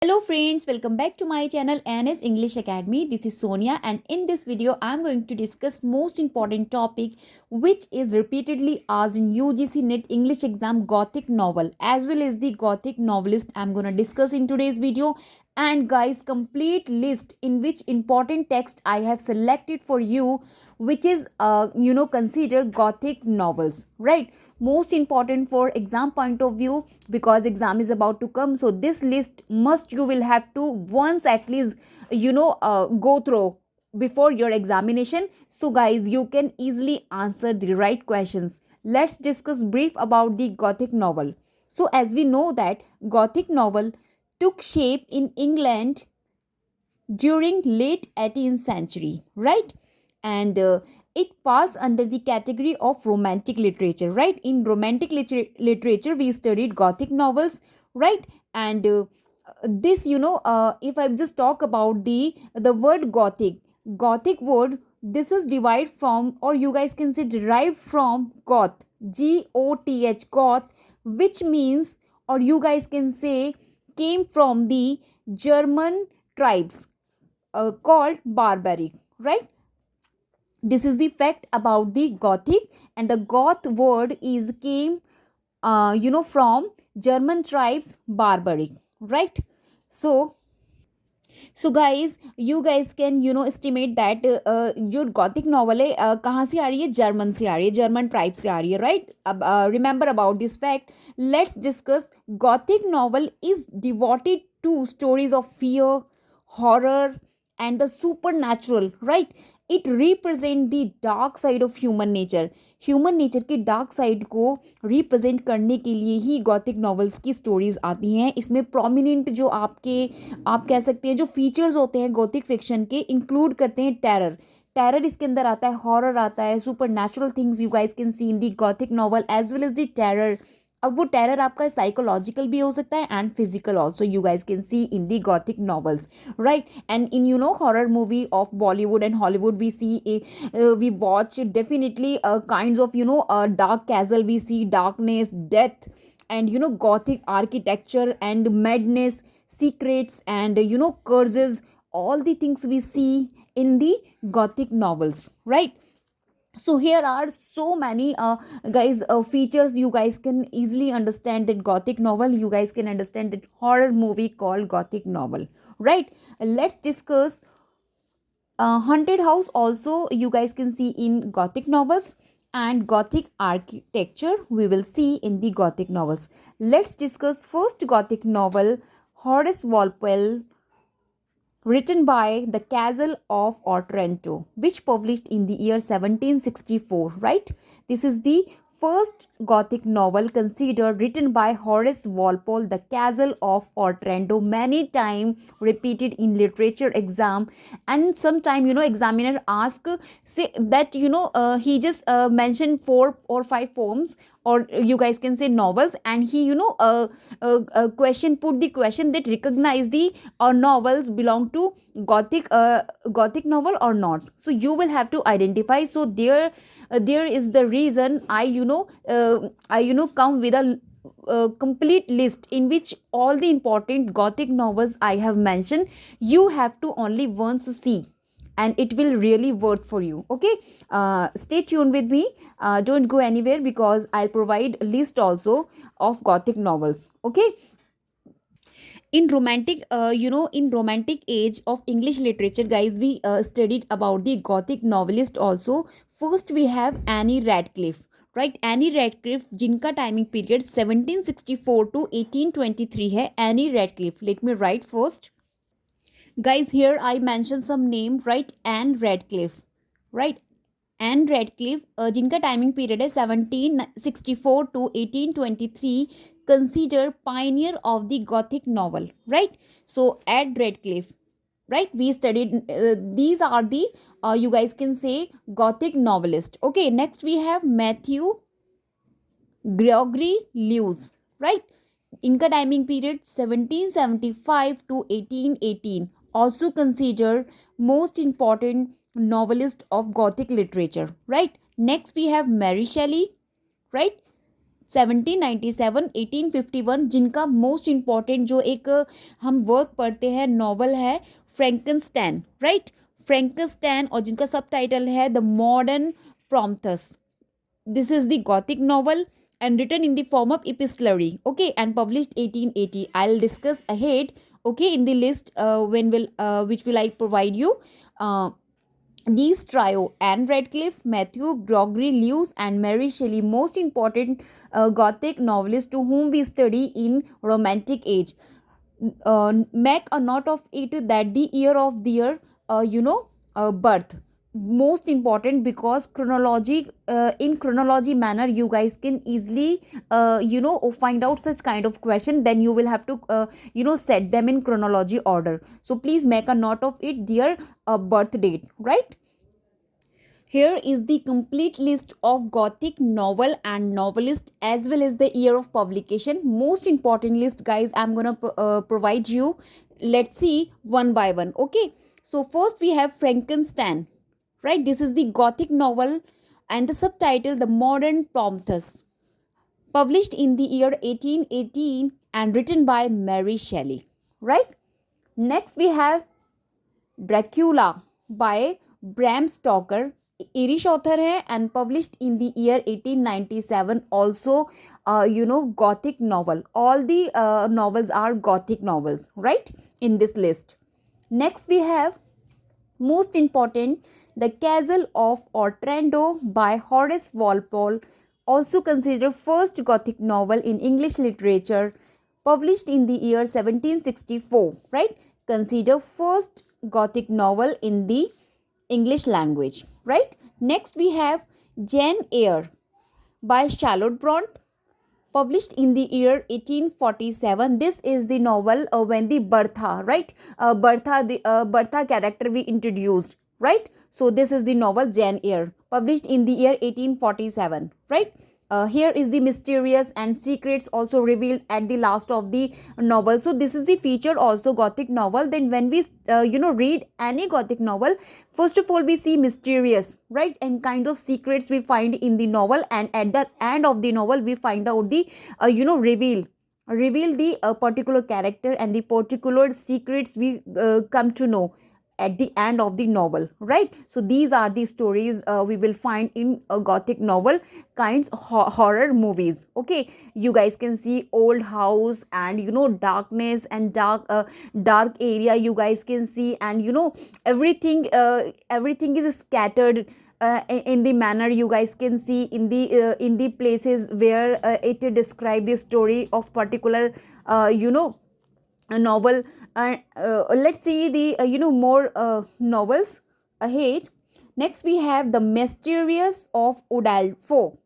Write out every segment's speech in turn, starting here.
Hello friends, welcome back to my channel NS English Academy. This is Sonia and in this video I am going to discuss most important topic which is repeatedly asked in UGC NET English exam, Gothic novel, as well as the Gothic novelist I am going to discuss in today's video. And guys, complete list in which important text I have selected for you, which is considered Gothic novels, right? Most important for exam point of view, because exam is about to come, so this list must you will have to once at least go through before your examination, so guys you can easily answer the right questions. Let's discuss brief about the Gothic novel. So as we know that Gothic novel took shape in England during late 18th century, right? And it falls under the category of romantic literature, right? In romantic literature we studied Gothic novels, right? And this if I just talk about the word Gothic word, this is derived from, or you guys can say derived from goth, goth, which means, or you guys can say came from the German tribes called barbaric, right? This is the fact about the Gothic, and the goth word is came from German tribes barbaric, right? So guys, you guys can estimate that जो Gothic novel है कहाँ से आ रही है, German से आ रही है, German tribe से आ रही है, राइट? अब remember about this fact. Let's discuss. Gothic novel is devoted to stories of fear, horror, and the supernatural, right? It represent the dark side of human nature. Human nature के dark side को represent करने के लिए ही Gothic novels की stories आती हैं. इसमें prominent जो आप कह सकते हैं जो फीचर्स होते हैं गॉथिक फिक्शन के, इंक्लूड करते हैं टेरर. टेरर इसके अंदर आता है, हॉरर आता है, supernatural things you guys can see in the Gothic novel as well as the terror. अब वो टेरर आपका साइकोलॉजिकल भी हो सकता है and physical also, you guys can see in the Gothic novels, right? And in horror movie of Bollywood and Hollywood we see we watch definitely kinds of dark castle, we see darkness, death, and Gothic architecture and madness, secrets, and curses, all the things we see in the Gothic novels, right? So here are so many guys features you guys can easily understand that Gothic novel, you guys can understand that horror movie called Gothic novel, right? Let's discuss haunted house also, you guys can see in Gothic novels, and Gothic architecture we will see in the Gothic novels. Let's discuss first Gothic novel, Horace Walpole, written by the Castle of Otranto, which published in the year 1764, right? This is the first Gothic novel considered, written by Horace Walpole, the Castle of Otranto, many time repeated in literature exam, and sometime examiner ask say that he just mentioned 4 or 5 poems, or you guys can say novels, and he question put the question that recognize the novels belong to Gothic novel or not. So you will have to identify. So there is the reason I come with a complete list in which all the important Gothic novels I have mentioned, you have to only once see, and it will really work for you. Okay, stay tuned with me, don't go anywhere, because I'll provide a list also of Gothic novels. Okay, in romantic age of English literature, guys, we studied about the Gothic novelist also. First we have Annie Radcliffe, right? Annie Radcliffe, जिनका timing period 1764 to 1823 है. Annie Radcliffe, let me write first. Guys, here I mention some name, right? Anne Radcliffe, right? Anne Radcliffe, जिनका timing period है 1764 to 1823, consider pioneer of the Gothic novel, right? So Ed Radcliffe, right? We studied these are the you guys can say Gothic novelist. Okay, next we have Matthew Gregory Lewis, right? इनका timing period 1775 to 1818, also considered most important novelist of Gothic literature, right? Next we have Mary Shelley, right? 1797, 1851, जिनका most important जो एक हम work पढ़ते हैं novel है Frankenstein, right, Frankenstein, और जिनका सब टाइटल है the modern prompts. This is the Gothic novel and written in the form of epistolary, okay, and published 1880. I'll discuss ahead, okay, in the list which will I provide you. Uh, these trio, Anne Radcliffe, Matthew Gregory Lewis, and Mary Shelley, most important Gothic novelists to whom we study in Romantic age. Make a note of it that the year of their birth most important, because chronology in chronology manner you guys can easily find out such kind of question, then you will have to set them in chronology order. So please make a note of it, their birth date, right? Here is the complete list of Gothic novel and novelist as well as the year of publication. Most important list, guys, I'm gonna provide you. Let's see one by one. Okay, so first we have Frankenstein, right? This is the Gothic novel and the subtitle The Modern Prometheus, published in the year 1818 and written by Mary Shelley, right? Next we have Dracula by Bram Stoker, Irish author है and published in the year 1897. Also Gothic novel. All the novels are Gothic novels, right, in this list. Next we have most important The Castle of Otranto by Horace Walpole, also considered first Gothic novel in English literature, published in the year 1764, right? Considered first Gothic novel in the English language, right? Next we have Jane Eyre by Charlotte Bronte, published in the year 1847. This is the novel when the Bertha, right? Bertha character we introduced, right? So this is the novel Jane Eyre, published in the year 1847, right? Here is the mysterious and secrets also revealed at the last of the novel. So this is the feature also Gothic novel. Then when we read any Gothic novel, first of all we see mysterious, right, and kind of secrets we find in the novel, and at the end of the novel we find out the reveal the particular character and the particular secrets we come to know at the end of the novel, right? So these are the stories we will find in a Gothic novel kinds horror movies. Okay, you guys can see old house and darkness and dark area you guys can see, and everything is scattered in the manner you guys can see in the places where it describe the story of particular a novel. And let's see the more novels ahead. Next we have The Mysterious of Udolpho.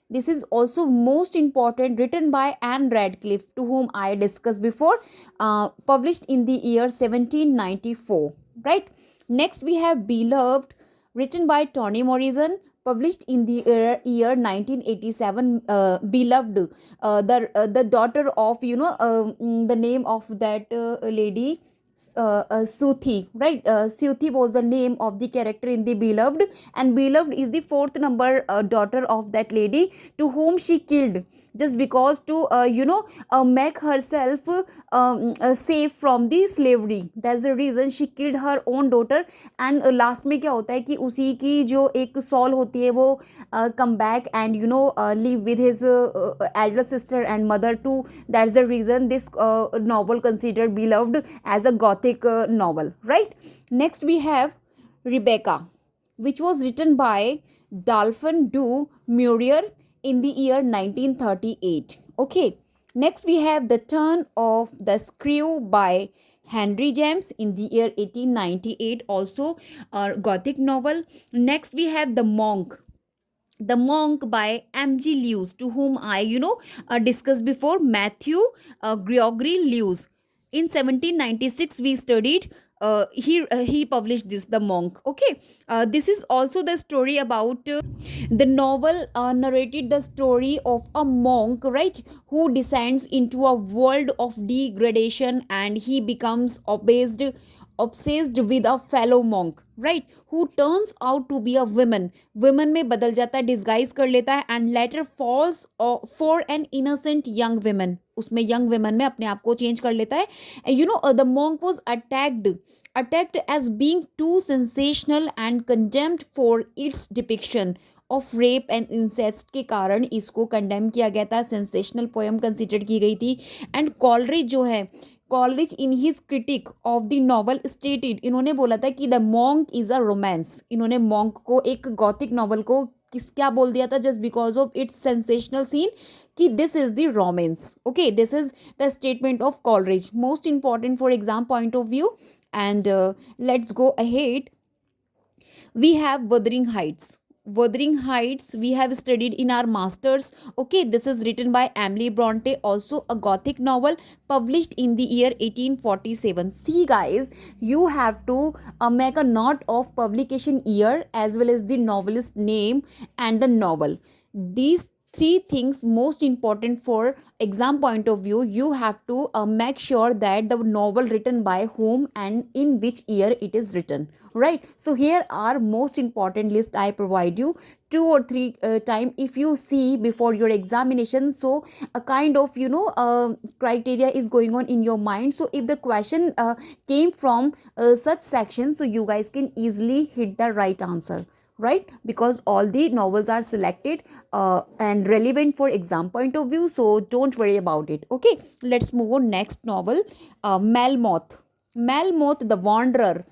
This is also most important, written by Anne Radcliffe, to whom I discussed before, published in the year 1794, right? Next we have Beloved, written by Toni Morrison, published in the year 1987. Beloved, the daughter of the name of that lady, 𝗚ซี้, right? 𝗚ซี้was the name of the character in the Beloved, and Beloved is the fourth number daughter of that lady, to whom she killed just because to make herself safe from the slavery. That's the reason she killed her own daughter. And last में क्या होता है कि उसी की जो एक Saul होती है वो come back and live with his elder sister and mother too. That's the reason this novel considered Beloved as a Gothic novel, right? Next we have Rebecca, which was written by Dalphine du Maurier in the year 1938. Okay, next we have The Turn of the Screw by Henry James in the year 1898, also a Gothic novel. Next we have The Monk by M.G. Lewis, to whom I discussed before, Matthew Gregory Lewis. In 1796 we studied, he published this, The Monk. Okay, this is also the story about the novel narrated the story of a monk, right, who descends into a world of degradation, and he becomes obsessed obsessed with a fellow monk, right, who turns out to be a woman में बदल जाता है, disguise कर लेता है, and later falls for an innocent young woman, उसमें young women में अपने आप को change कर लेता है. The monk was attacked as being too sensational and condemned for its depiction of rape and incest के कारण इसको कंडेम किया गया था, सेंसेशनल पोएम कंसिडर की गई थी. एंड कॉलरिज जो है, Coleridge in his critic of the novel stated, इन्होंने बोला था कि the Monk is a romance. इन्होंने मॉन्क को, एक गॉथिक नॉवल को क्या बोल दिया था, just because of its sensational scene, कि this is the romance. Okay, this is the statement of Coleridge, most important for exam point of view. And let's go ahead. We have Wuthering Heights. Wuthering Heights we have studied in our masters. Okay, this is written by Emily Bronte, also a gothic novel published in the year 1847. See guys, you have to make a note of publication year as well as the novelist name and the novel. These three things most important for exam point of view. You have to make sure that the novel written by whom and in which year it is written, right? So here are most important list I provide you, 2 or 3 time if you see before your examination. So a kind of criteria is going on in your mind. So if the question came from such section, so you guys can easily hit the right answer, right? Because all the novels are selected and relevant for exam point of view, so don't worry about it. Okay, let's move on. Next novel, Melmoth the Wanderer,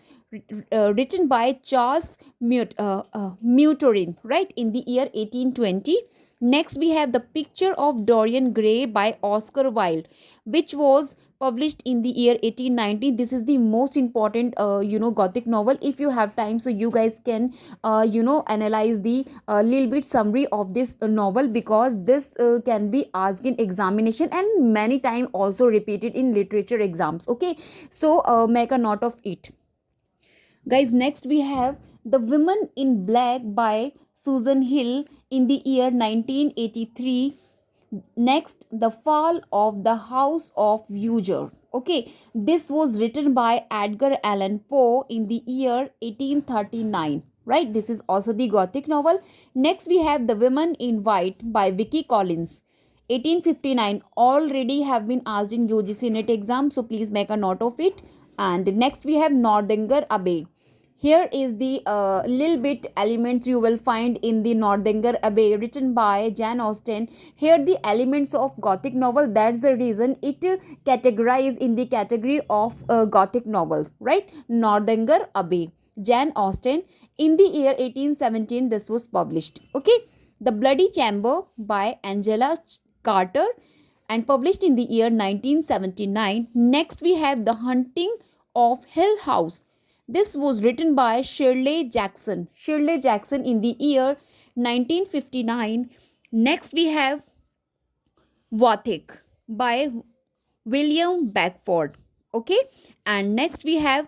written by Charles Maturin, right, in the year 1820. Next we have The Picture of Dorian Gray by Oscar Wilde, which was published in the year 1890. This is the most important gothic novel. If you have time, so you guys can analyze the little bit summary of this novel, because this can be asked in examination and many time also repeated in literature exams. Okay, so make a note of it guys. Next we have The Woman in Black by Susan Hill in the year 1983. Next, The Fall of the House of Usher. Okay, this was written by Edgar Allan Poe in the year 1839. Right, this is also the gothic novel. Next we have The Woman in White by Vicky Collins, 1859. Already have been asked in UGC NET exam, so please make a note of it. And next we have Northanger Abbey. Here is the little bit elements you will find in the Northanger Abbey, written by Jane Austen. Here the elements of gothic novel, that's the reason it categorized in the category of gothic novel, right? Northanger Abbey, Jane Austen, in the year 1817 this was published. Okay, The Bloody Chamber by Angela Carter, and published in the year 1979. Next we have The Hunting of Hill House. This was written by Shirley Jackson in the year 1959. Next we have Gothic by William Beckford. Okay, and next we have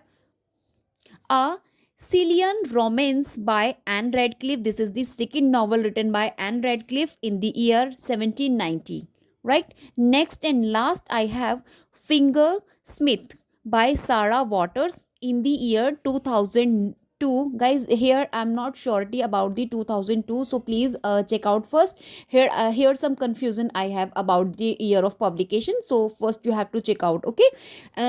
A Cillian Romance by Anne Radcliffe. This is the second novel written by Anne Radcliffe in the year 1790. Right. Next and last I have Fingersmith by Sarah Waters in the year 2002. Guys, here I'm not surety about the 2002, so please check out first. Here some confusion I have about the year of publication, so first you have to check out. Okay,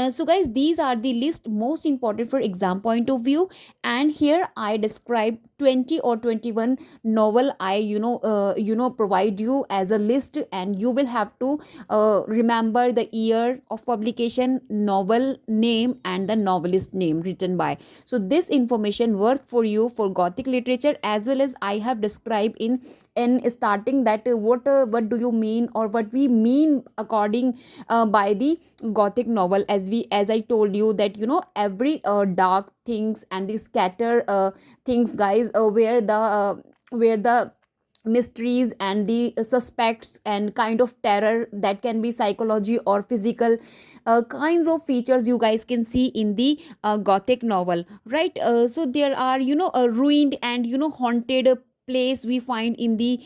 so guys, these are the list most important for exam point of view, and here I describe 20 or 21 novel I provide you as a list, and you will have to remember the year of publication, novel name and the novelist name written by. So this information worth for you for gothic literature, as well as I have described in starting that what do you mean, or what we mean according by the gothic novel, as I told you that every dark things and the scatter things, guys, where the mysteries and the suspects and kind of terror that can be psychology or physical kinds of features you guys can see in the gothic novel, right? So there are ruined and haunted place we find in the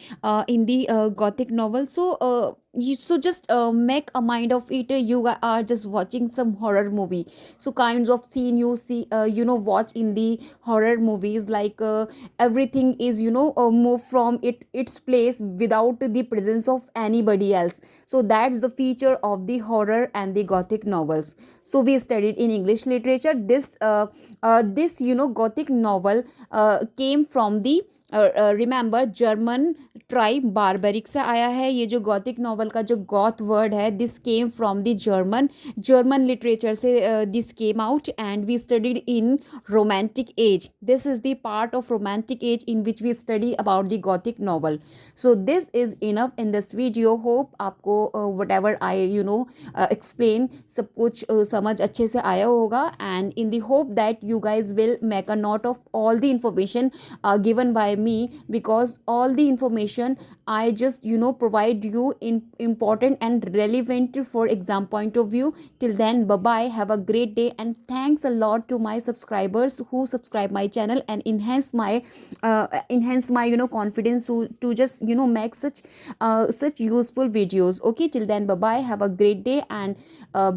Gothic novel. So so just make a mind of it. You are just watching some horror movie. So kinds of scene you see, watch in the horror movies, like everything is moved from its place without the presence of anybody else. So that's the feature of the horror and the Gothic novels. So we studied in English literature. This Gothic novel came from the remember German tribe barbaric से आया है. ये जो Gothic novel का जो Goth word है, this came from the German literature से this came out, and we studied in romantic age. This is the part of romantic age in which we study about the Gothic novel. So this is enough in this video. Hope आपको whatever I explain सब कुछ समझ अच्छे से आया होगा, and in the hope that you guys will make a note of all the information given by me, because all the information I just provide you in important and relevant for exam point of view. Till then, bye bye, have a great day, and thanks a lot to my subscribers who subscribe my channel and enhance my confidence to just make such useful videos. Okay, till then, bye bye, have a great day, and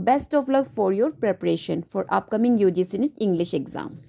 best of luck for your preparation for upcoming UGC English exam.